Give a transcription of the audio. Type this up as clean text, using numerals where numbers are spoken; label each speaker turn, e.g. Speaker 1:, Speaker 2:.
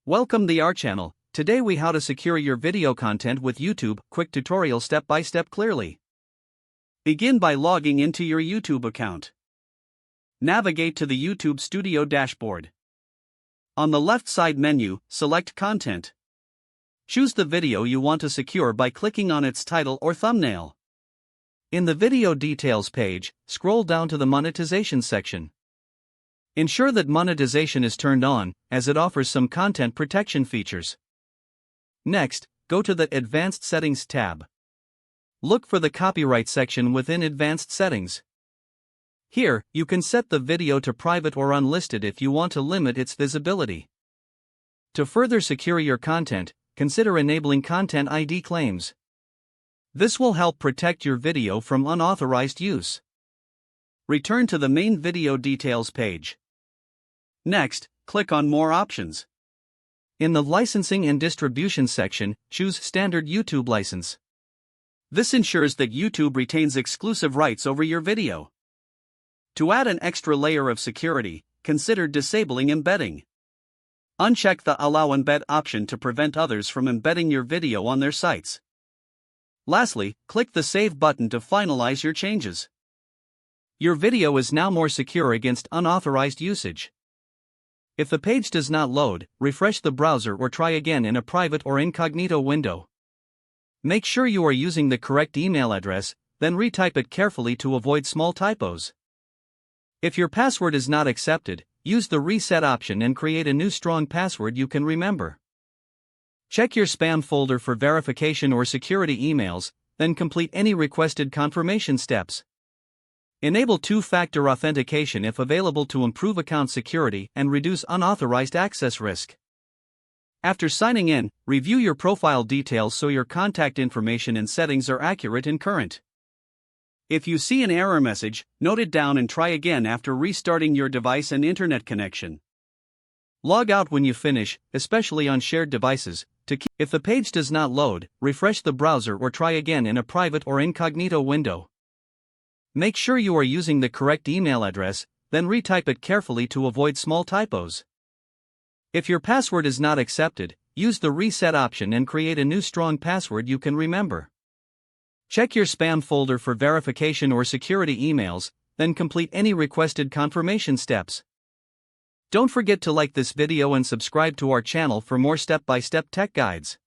Speaker 1: Welcome to our channel. Today we how to secure your video content with YouTube. Quick tutorial step by step clearly. Begin by logging into your YouTube account. Navigate to the YouTube Studio dashboard. On the left side menu, select Content. Choose the video you want to secure by clicking on its title or thumbnail. In the video details page, scroll down to the monetization section. Ensure that monetization is turned on, as it offers some content protection features. Next, go to the Advanced Settings tab. Look for the copyright section within Advanced Settings. Here, you can set the video to private or unlisted if you want to limit its visibility. To further secure your content, consider enabling Content ID claims. This will help protect your video from unauthorized use. Return to the main video details page. Next, click on More Options. In the Licensing and Distribution section, choose Standard YouTube License. This ensures that YouTube retains exclusive rights over your video. To add an extra layer of security, consider disabling embedding. Uncheck the Allow Embed option to prevent others from embedding your video on their sites. Lastly, click the Save button to finalize your changes. Your video is now more secure against unauthorized usage. If the page does not load, refresh the browser or try again in a private or incognito window. Make sure you are using the correct email address, then retype it carefully to avoid small typos. If your password is not accepted, use the Reset option and create a new strong password you can remember. Check your spam folder for verification or security emails, then complete any requested confirmation steps. Enable two-factor authentication if available to improve account security and reduce unauthorized access risk. After signing in, review your profile details so your contact information and settings are accurate and current. If you see an error message, note it down and try again after restarting your device and internet connection. Log out when you finish, especially on shared devices. If the page does not load, refresh the browser or try again in a private or incognito window. Make sure you are using the correct email address, then retype it carefully to avoid small typos. If your password is not accepted, use the Reset option and create a new strong password you can remember. Check your spam folder for verification or security emails, then complete any requested confirmation steps. Don't forget to like this video and subscribe to our channel for more step-by-step tech guides.